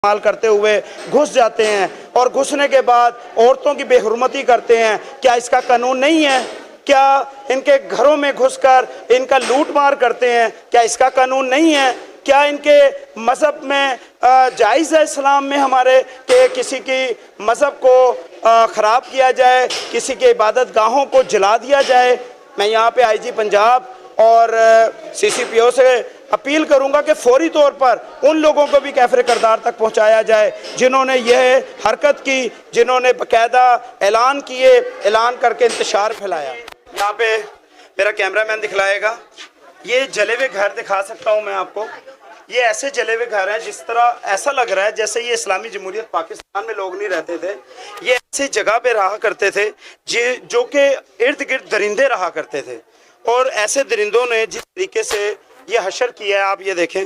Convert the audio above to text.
इस्तेमाल करते हुए घुस जाते हैं और घुसने के बाद औरतों की बेहुरमती करते हैं। क्या इसका कानून नहीं है? क्या इनके घरों में घुसकर इनका लूट मार करते हैं? क्या इसका कानून नहीं है? क्या इनके मज़हब में जायज़ है इस्लाम में हमारे कि किसी की मज़हब को ख़राब किया जाए, किसी के इबादत गाहों को जला दिया जाए? मैं यहाँ पे आईजी पंजाब और सीसीपीओ से अपील करूंगा कि फौरी तौर पर उन लोगों को भी कैफरे करदार तक पहुंचाया जाए जिन्होंने यह हरकत की, जिन्होंने बाकायदा ऐलान किए, ऐलान करके इंतशार फैलाया। यहाँ पे मेरा कैमरामैन दिखलाएगा, ये जले हुए घर दिखा सकता हूँ मैं आपको। ये ऐसे जले हुए घर हैं जिस तरह ऐसा लग रहा है जैसे ये इस्लामी जमहूरियत पाकिस्तान में लोग नहीं रहते थे। ये ऐसी जगह पे रहा करते थे जो कि इर्द गिर्द दरिंदे रहा करते थे, और ऐसे दरिंदों ने जिस तरीके से ये हशर किया है आप ये देखें।